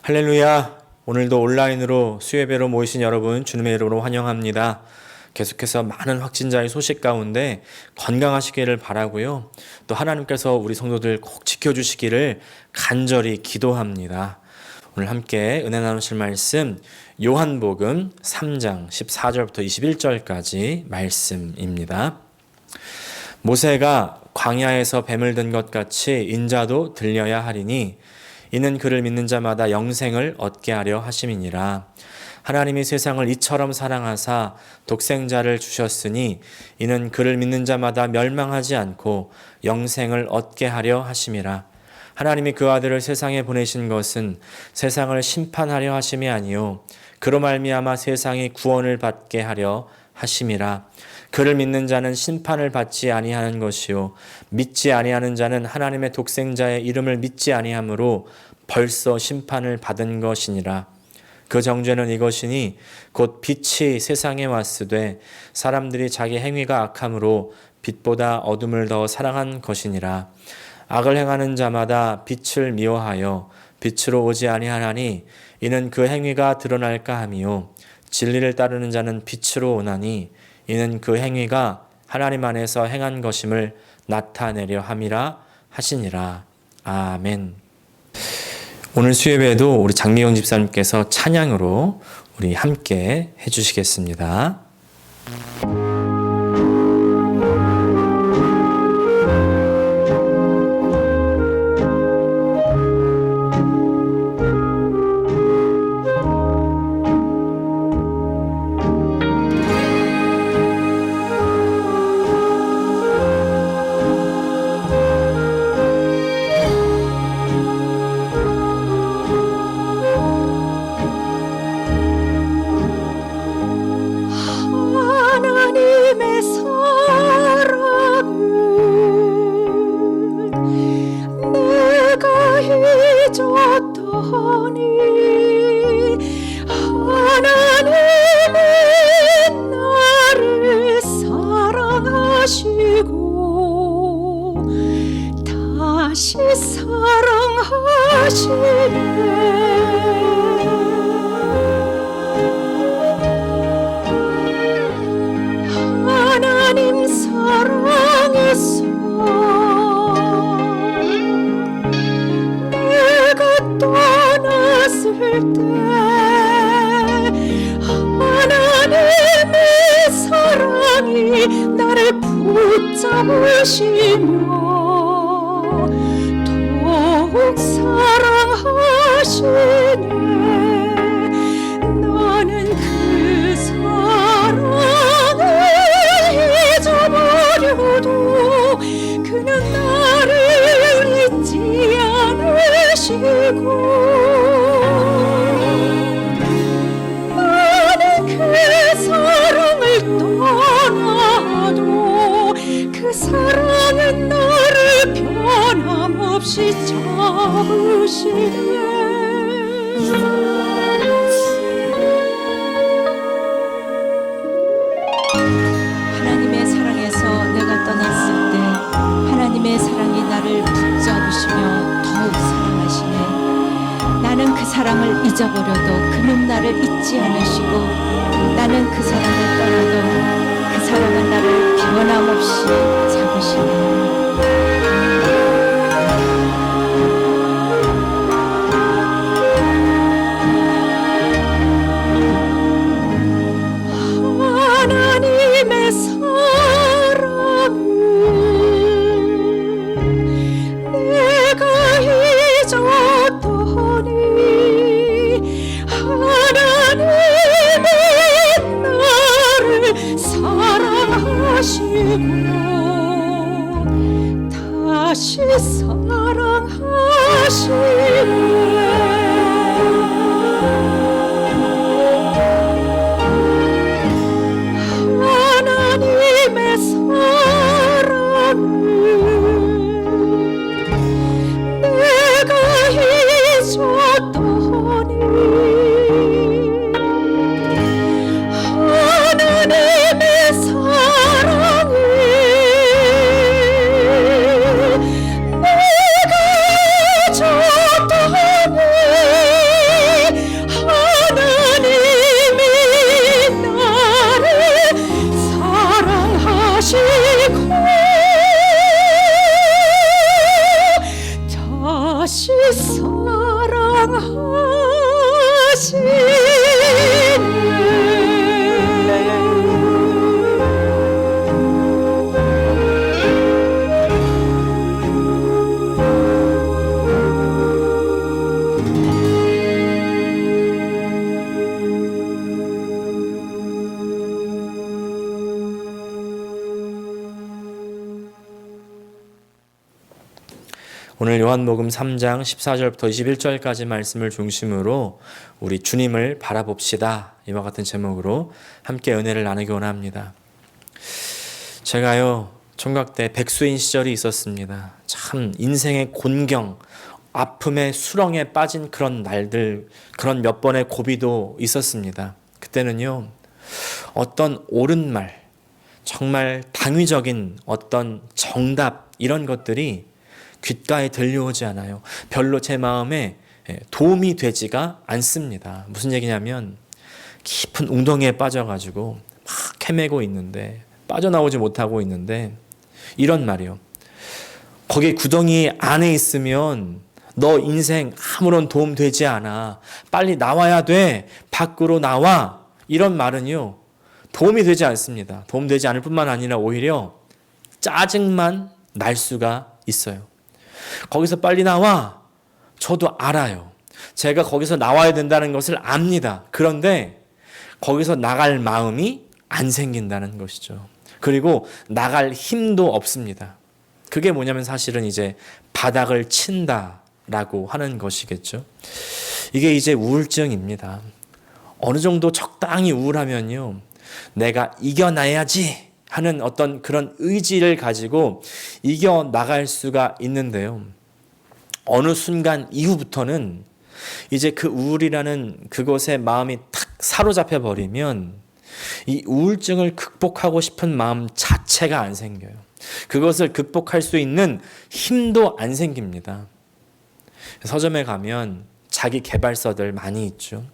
할렐루야! 오늘도 온라인으로 수예배로 모이신 여러분 주님의 이름으로 환영합니다. 계속해서 많은 확진자의 소식 가운데 건강하시기를 바라고요. 또 하나님께서 우리 성도들 꼭 지켜주시기를 간절히 기도합니다. 오늘 함께 은혜 나누실 말씀 요한복음 3장 14절부터 21절까지 말씀입니다. 모세가 광야에서 뱀을 든 것 같이 인자도 들려야 하리니 이는 그를 믿는 자마다 영생을 얻게 하려 하심이니라. 하나님이 세상을 이처럼 사랑하사 독생자를 주셨으니 이는 그를 믿는 자마다 멸망하지 않고 영생을 얻게 하려 하심이라. 하나님이 그 아들을 세상에 보내신 것은 세상을 심판하려 하심이 아니요 그로 말미암아 세상이 구원을 받게 하려 하심이라. 그를 믿는 자는 심판을 받지 아니하는 것이요 믿지 아니하는 자는 하나님의 독생자의 이름을 믿지 아니하므로 벌써 심판을 받은 것이니라. 그 정죄는 이것이니 곧 빛이 세상에 왔으되 사람들이 자기 행위가 악함으로 빛보다 어둠을 더 사랑한 것이니라. 악을 행하는 자마다 빛을 미워하여 빛으로 오지 아니하나니 이는 그 행위가 드러날까 함이요 진리를 따르는 자는 빛으로 오나니 이는 그 행위가 하나님 안에서 행한 것임을 나타내려 함이라 하시니라. 아멘. 오늘 수예배에도 우리 장미영 집사님께서 찬양으로 우리 함께 해주시겠습니다. 다시 사랑하시네. 하나님 사랑했어. 내가 떠났을 때 하나님의 사랑이 나를 붙잡으시며 더욱 사랑하시네. 나는 그 사랑을 잊어버려도 그는 나를 잊지 않으시고 나는 그 사랑을 떠나도 그 사랑은 나를 변함없이 잡으시네. 하나님의 사랑에서 내가 떠났을 때 하나님의 사랑이 나를 붙잡으시며 더욱 사랑하시네. 나는 그 사랑을 잊어버려도 그는 나를 잊지 않으시고 나는 그 사랑을 떠나도 그 사랑은 나를 변함없이 잡으시네. 하나님의 사랑을 내가 잊었더니 하나님이 나를 사랑하시고 오늘 요한복음 3장 14절부터 21절까지 말씀을 중심으로 우리 주님을 바라봅시다. 이와 같은 제목으로 함께 은혜를 나누기 원합니다. 제가요, 총각 때 백수인 시절이 있었습니다. 참 인생의 곤경, 아픔의 수렁에 빠진 그런 날들, 그런 몇 번의 고비도 있었습니다. 그때는요, 어떤 옳은 말, 정말 당위적인 어떤 정답, 이런 것들이 귓가에 들려오지 않아요. 별로 제 마음에 도움이 되지가 않습니다. 무슨 얘기냐면 깊은 웅덩이에 빠져가지고 막 헤매고 있는데, 빠져나오지 못하고 있는데, 이런 말이요. 거기 구덩이 안에 있으면 너 인생 아무런 도움 되지 않아. 빨리 나와야 돼. 밖으로 나와. 이런 말은요, 도움이 되지 않습니다. 도움되지 않을 뿐만 아니라 오히려 짜증만 날 수가 있어요. 거기서 빨리 나와. 저도 알아요. 제가 거기서 나와야 된다는 것을 압니다. 그런데 거기서 나갈 마음이 안 생긴다는 것이죠. 그리고 나갈 힘도 없습니다. 그게 뭐냐면 사실은 이제 바닥을 친다라고 하는 것이겠죠. 이게 이제 우울증입니다. 어느 정도 적당히 우울하면요, 내가 이겨나야지 하는 어떤 그런 의지를 가지고 이겨나갈 수가 있는데요. 어느 순간 이후부터는 이제 그 우울이라는 그것에 마음이 탁 사로잡혀 버리면 이 우울증을 극복하고 싶은 마음 자체가 안 생겨요. 그것을 극복할 수 있는 힘도 안 생깁니다. 서점에 가면 자기 개발서들 많이 있죠.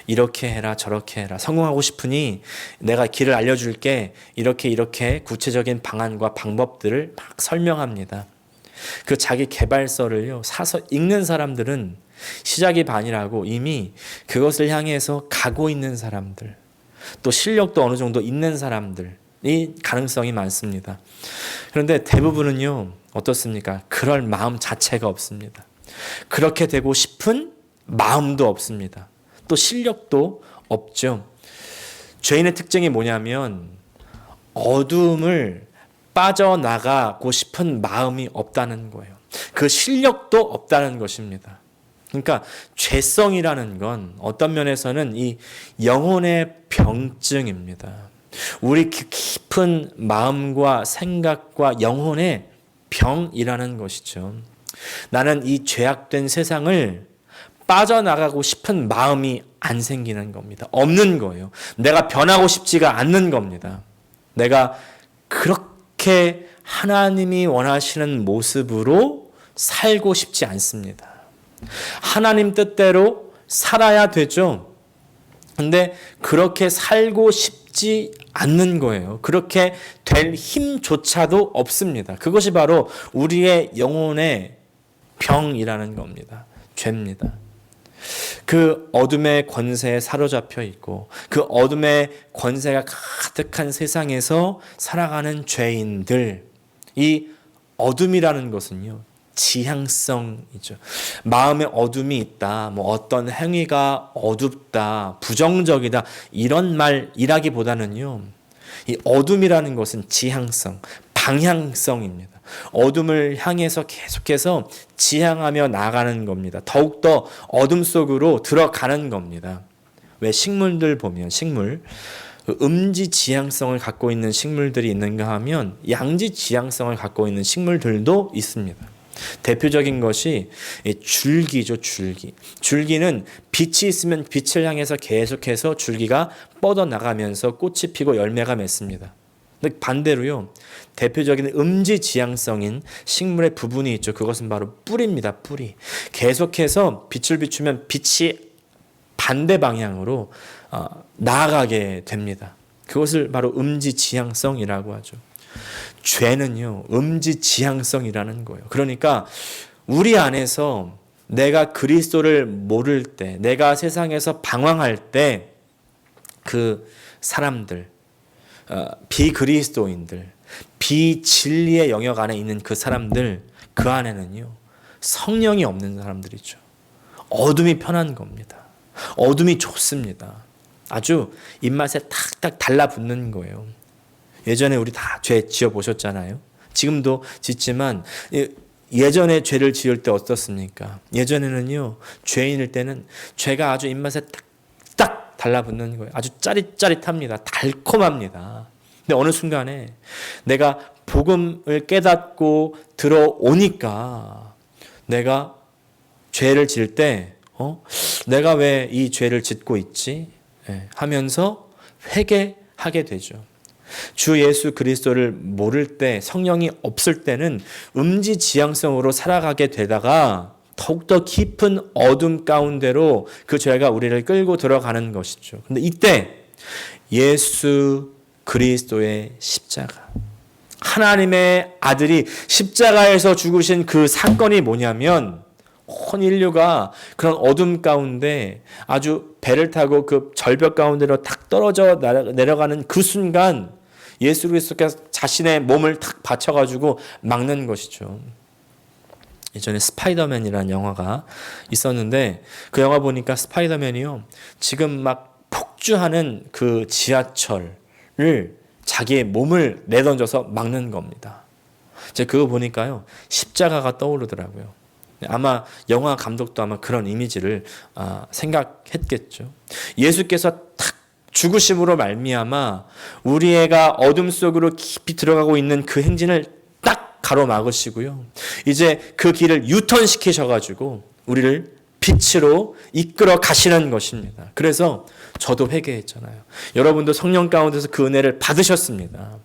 이렇게 해라 저렇게 해라. 성공하고 싶으니 내가 길을 알려줄게. 이렇게 구체적인 방안과 방법들을 막 설명합니다. 그 자기 개발서를요, 사서 읽는 사람들은 시작이 반이라고 이미 그것을 향해서 가고 있는 사람들, 또 실력도 어느 정도 있는 사람들이 가능성이 많습니다. 그런데 대부분은요, 어떻습니까? 그럴 마음 자체가 없습니다. 그렇게 되고 싶은 마음도 없습니다. 또 실력도 없죠. 죄인의 특징이 뭐냐면 어둠을 빠져나가고 싶은 마음이 없다는 거예요. 그 실력도 없다는 것입니다. 그러니까 죄성이라는 건 어떤 면에서는 이 영혼의 병증입니다. 우리 깊은 마음과 생각과 영혼의 병이라는 것이죠. 나는 이 죄악된 세상을 빠져나가고 싶은 마음이 안 생기는 겁니다. 없는 거예요. 내가 변하고 싶지가 않는 겁니다. 내가 그렇게 하나님이 원하시는 모습으로 살고 싶지 않습니다. 하나님 뜻대로 살아야 되죠. 근데 그렇게 살고 싶지 않는 거예요. 그렇게 될 힘조차도 없습니다. 그것이 바로 우리의 영혼의 병이라는 겁니다. 죄입니다. 그 어둠의 권세에 사로잡혀 있고 그 어둠의 권세가 가득한 세상에서 살아가는 죄인들, 이 어둠이라는 것은요, 지향성이죠. 마음에 어둠이 있다, 뭐 어떤 행위가 어둡다, 부정적이다, 이런 말이라기보다는요, 이 어둠이라는 것은 지향성, 방향성입니다. 어둠을 향해서 계속해서 지향하며 나가는 겁니다. 더욱더 어둠 속으로 들어가는 겁니다. 왜 식물들 보면 음지 지향성을 갖고 있는 식물들이 있는가 하면 양지 지향성을 갖고 있는 식물들도 있습니다. 대표적인 것이 줄기죠, 줄기. 줄기는 빛이 있으면 빛을 향해서 계속해서 줄기가 뻗어나가면서 꽃이 피고 열매가 맺습니다. 근데 반대로요, 대표적인 음지 지향성인 식물의 부분이 있죠. 그것은 바로 뿌리입니다. 뿌리. 계속해서 빛을 비추면 빛이 반대 방향으로 나아가게 됩니다. 그것을 바로 음지 지향성이라고 하죠. 죄는요, 음지 지향성이라는 거예요. 그러니까 우리 안에서 내가 그리스도를 모를 때, 내가 세상에서 방황할 때 그 사람들, 비그리스도인들, 비진리의 영역 안에 있는 그 사람들, 그 안에는요, 성령이 없는 사람들이죠. 어둠이 편한 겁니다. 어둠이 좋습니다. 아주 입맛에 탁탁 달라붙는 거예요. 예전에 우리 다 죄 지어 보셨잖아요. 지금도 짓지만 예전에 죄를 지을 때 어떻습니까? 예전에는요, 죄인일 때는 죄가 아주 입맛에 딱 달라붙는 거예요. 아주 짜릿짜릿합니다. 달콤합니다. 근데 어느 순간에 내가 복음을 깨닫고 들어오니까 내가 죄를 지을 때 내가 왜 이 죄를 짓고 있지? 하면서 회개하게 되죠. 주 예수 그리스도를 모를 때, 성령이 없을 때는 음지지향성으로 살아가게 되다가 더욱더 깊은 어둠 가운데로 그 죄가 우리를 끌고 들어가는 것이죠. 근데 이때 예수 그리스도의 십자가, 하나님의 아들이 십자가에서 죽으신 그 사건이 뭐냐면, 온 인류가 그런 어둠 가운데 아주 배를 타고 그 절벽 가운데로 탁 떨어져 내려가는 그 순간 예수 그리스도께서 자신의 몸을 탁 받쳐가지고 막는 것이죠. 예전에 스파이더맨이라는 영화가 있었는데 그 영화 보니까 스파이더맨이요, 지금 막 폭주하는 그 지하철을 자기의 몸을 내던져서 막는 겁니다. 제가 그거 보니까요, 십자가가 떠오르더라고요. 아마 영화 감독도 아마 그런 이미지를 생각했겠죠. 예수께서 탁 죽으심으로 말미암아 우리 애가 어둠 속으로 깊이 들어가고 있는 그 행진을 딱 가로막으시고요, 이제 그 길을 유턴시키셔가지고 우리를 빛으로 이끌어 가시는 것입니다. 그래서 저도 회개했잖아요. 여러분도 성령 가운데서 그 은혜를 받으셨습니다.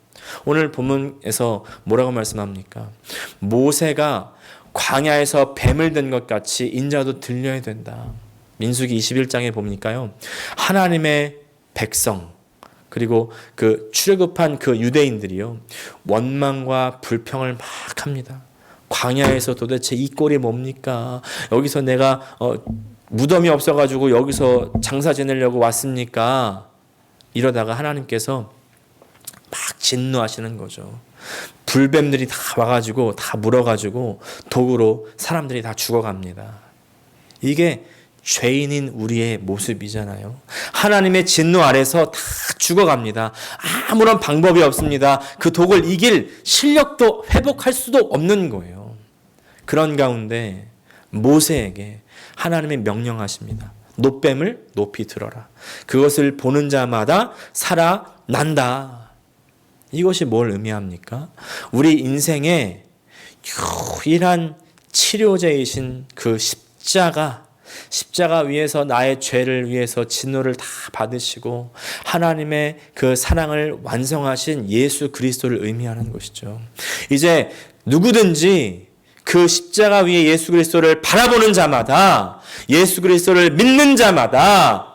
오늘 본문에서 뭐라고 말씀합니까? 모세가 광야에서 뱀을 든 것 같이 인자도 들려야 된다. 민수기 21장에 보니까요, 하나님의 백성 그리고 그 출애굽한 그 유대인들이요, 원망과 불평을 막 합니다. 광야에서 도대체 이 꼴이 뭡니까? 여기서 내가 무덤이 없어가지고 여기서 장사 지내려고 왔습니까? 이러다가 하나님께서 막 진노하시는 거죠. 불뱀들이 다 와가지고 다 물어가지고 독으로 사람들이 다 죽어갑니다. 이게 죄인인 우리의 모습이잖아요. 하나님의 진노 아래서 다 죽어갑니다. 아무런 방법이 없습니다. 그 독을 이길 실력도 회복할 수도 없는 거예요. 그런 가운데 모세에게 하나님이 명령하십니다. 놋뱀을 높이 들어라. 그것을 보는 자마다 살아난다. 이것이 뭘 의미합니까? 우리 인생의 유일한 치료제이신 그 십자가 위에서 나의 죄를 위해서 진노를 다 받으시고 하나님의 그 사랑을 완성하신 예수 그리스도를 의미하는 것이죠. 이제 누구든지 그 십자가 위에 예수 그리스도를 바라보는 자마다, 예수 그리스도를 믿는 자마다,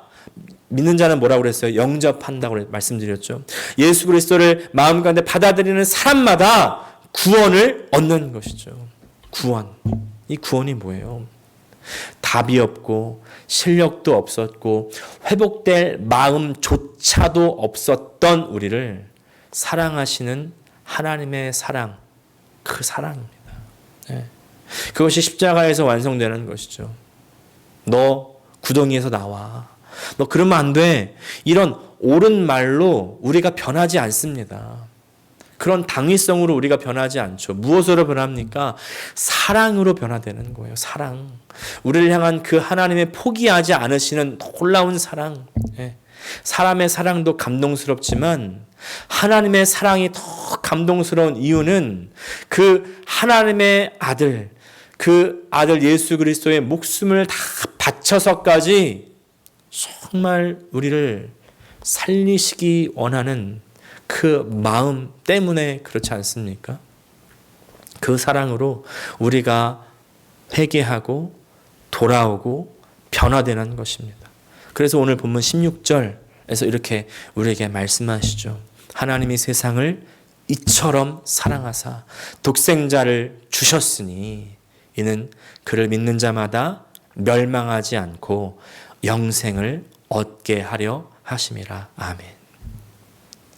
믿는 자는 뭐라고 그랬어요? 영접한다고 말씀드렸죠. 예수 그리스도를 마음 가운데 받아들이는 사람마다 구원을 얻는 것이죠. 구원. 이 구원이 뭐예요? 답이 없고 실력도 없었고 회복될 마음조차도 없었던 우리를 사랑하시는 하나님의 사랑, 그 사랑입니다. 네. 그것이 십자가에서 완성되는 것이죠. 너 구덩이에서 나와. 너 그러면 안 돼. 이런 옳은 말로 우리가 변하지 않습니다. 그런 당위성으로 우리가 변하지 않죠. 무엇으로 변합니까? 사랑으로 변화되는 거예요. 사랑. 우리를 향한 그 하나님의 포기하지 않으시는 놀라운 사랑. 사람의 사랑도 감동스럽지만 하나님의 사랑이 더 감동스러운 이유는 그 하나님의 아들, 그 아들 예수 그리스도의 목숨을 다 바쳐서까지 정말 우리를 살리시기 원하는 그 마음 때문에 그렇지 않습니까? 그 사랑으로 우리가 회개하고 돌아오고 변화되는 것입니다. 그래서 오늘 본문 16절에서 이렇게 우리에게 말씀하시죠. 하나님이 세상을 이처럼 사랑하사 독생자를 주셨으니 이는 그를 믿는 자마다 멸망하지 않고 영생을 얻게 하려 하심이라. 아멘.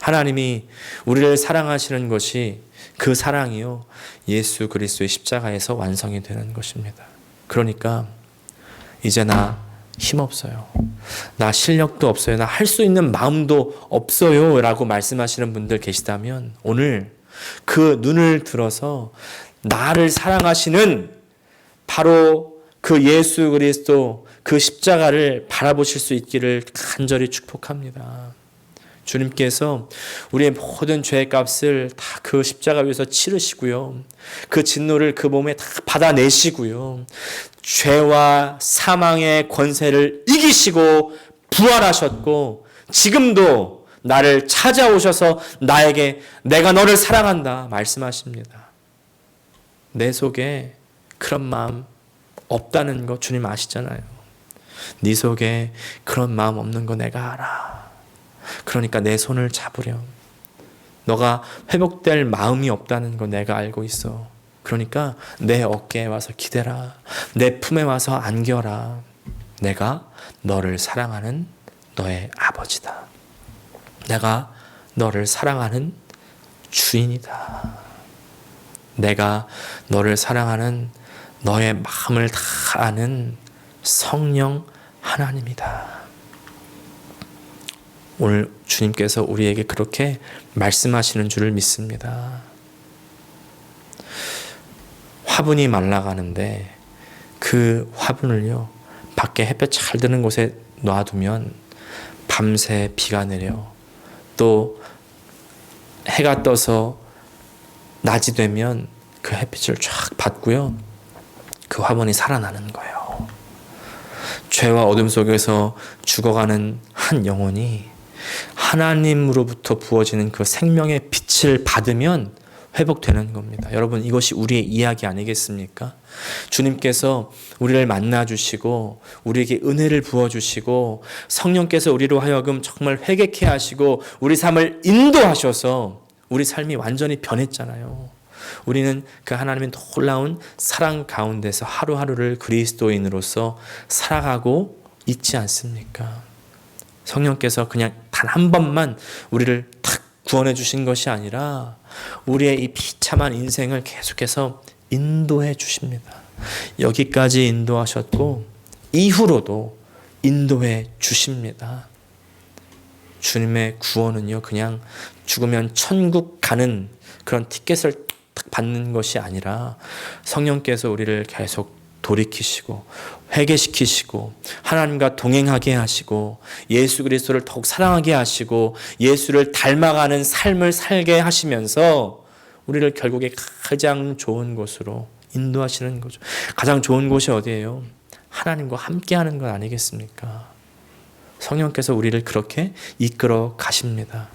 하나님이 우리를 사랑하시는 것이 그 사랑이요, 예수 그리스도의 십자가에서 완성이 되는 것입니다. 그러니까 이제 나 힘없어요. 나 실력도 없어요. 나 할 수 있는 마음도 없어요 라고 말씀하시는 분들 계시다면 오늘 그 눈을 들어서 나를 사랑하시는 바로 그 예수 그리스도 그 십자가를 바라보실 수 있기를 간절히 축복합니다. 주님께서 우리의 모든 죄의 값을 다 그 십자가 위에서 치르시고요. 그 진노를 그 몸에 다 받아내시고요. 죄와 사망의 권세를 이기시고 부활하셨고 지금도 나를 찾아오셔서 나에게 내가 너를 사랑한다 말씀하십니다. 내 속에 그런 마음 없다는 거 주님 아시잖아요. 네 속에 그런 마음 없는 거 내가 알아. 그러니까 내 손을 잡으렴. 너가 회복될 마음이 없다는 거 내가 알고 있어. 그러니까 내 어깨에 와서 기대라. 내 품에 와서 안겨라. 내가 너를 사랑하는 너의 아버지다. 내가 너를 사랑하는 주인이다. 내가 너를 사랑하는 너의 마음을 다 아는 성령 하나님이다. 오늘 주님께서 우리에게 그렇게 말씀하시는 줄을 믿습니다. 화분이 말라가는데 그 화분을요, 밖에 햇볕 잘 드는 곳에 놔두면 밤새 비가 내려 또 해가 떠서 낮이 되면 그 햇빛을 쫙 받고요, 그 화분이 살아나는 거예요. 죄와 어둠 속에서 죽어가는 한 영혼이 하나님으로부터 부어지는 그 생명의 빛을 받으면 회복되는 겁니다. 여러분, 이것이 우리의 이야기 아니겠습니까? 주님께서 우리를 만나주시고 우리에게 은혜를 부어주시고 성령께서 우리로 하여금 정말 회개케 하시고 우리 삶을 인도하셔서 우리 삶이 완전히 변했잖아요. 우리는 그 하나님의 놀라운 사랑 가운데서 하루하루를 그리스도인으로서 살아가고 있지 않습니까? 성령께서 그냥 단 한 번만 우리를 탁 구원해 주신 것이 아니라 우리의 이 비참한 인생을 계속해서 인도해 주십니다. 여기까지 인도하셨고 이후로도 인도해 주십니다. 주님의 구원은요, 그냥 죽으면 천국 가는 그런 티켓을 딱 받는 것이 아니라 성령께서 우리를 계속 돌이키시고 회개시키시고 하나님과 동행하게 하시고 예수 그리스도를 더욱 사랑하게 하시고 예수를 닮아가는 삶을 살게 하시면서 우리를 결국에 가장 좋은 곳으로 인도하시는 거죠. 가장 좋은 곳이 어디예요? 하나님과 함께하는 것 아니겠습니까? 성령께서 우리를 그렇게 이끌어 가십니다.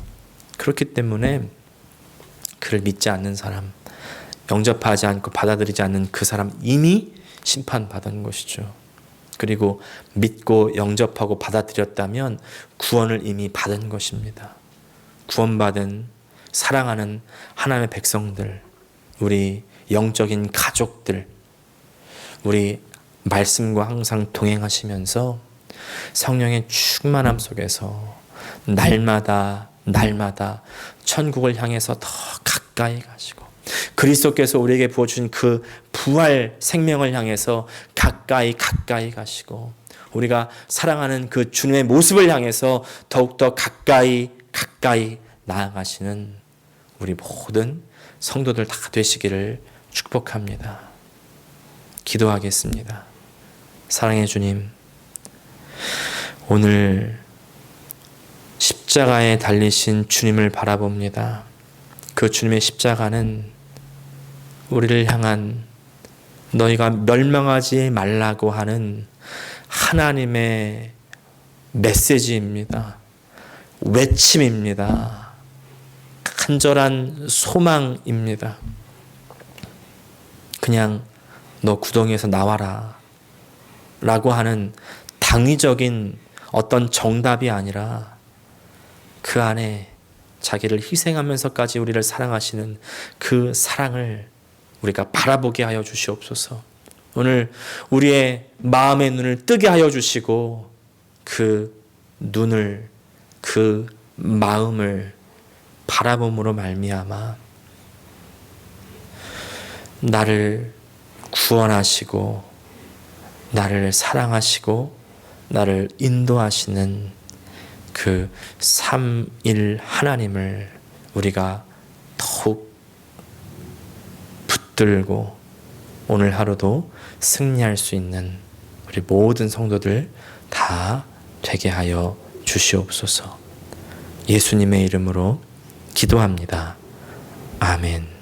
그렇기 때문에 그를 믿지 않는 사람, 영접하지 않고 받아들이지 않는 그 사람 이미 심판받은 것이죠. 그리고 믿고 영접하고 받아들였다면 구원을 이미 받은 것입니다. 구원받은 사랑하는 하나님의 백성들, 우리 영적인 가족들, 우리 말씀과 항상 동행하시면서 성령의 충만함 속에서 날마다 천국을 향해서 더 가까이 가시고 그리스도께서 우리에게 부어주신 그 부활 생명을 향해서 가까이 가시고 우리가 사랑하는 그 주님의 모습을 향해서 더욱더 가까이 나아가시는 우리 모든 성도들 다 되시기를 축복합니다. 기도하겠습니다. 사랑의 주님, 오늘 십자가에 달리신 주님을 바라봅니다. 그 주님의 십자가는 우리를 향한 너희가 멸망하지 말라고 하는 하나님의 메시지입니다. 외침입니다. 간절한 소망입니다. 그냥 너 구덩이에서 나와라 라고 하는 당위적인 어떤 정답이 아니라 그 안에 자기를 희생하면서까지 우리를 사랑하시는 그 사랑을 우리가 바라보게 하여 주시옵소서. 오늘 우리의 마음의 눈을 뜨게 하여 주시고 그 눈을, 그 마음을 바라봄으로 말미암아 나를 구원하시고 나를 사랑하시고 나를 인도하시는 그 삼일 하나님을 우리가 더욱 붙들고 오늘 하루도 승리할 수 있는 우리 모든 성도들 다 되게 하여 주시옵소서. 예수님의 이름으로 기도합니다. 아멘.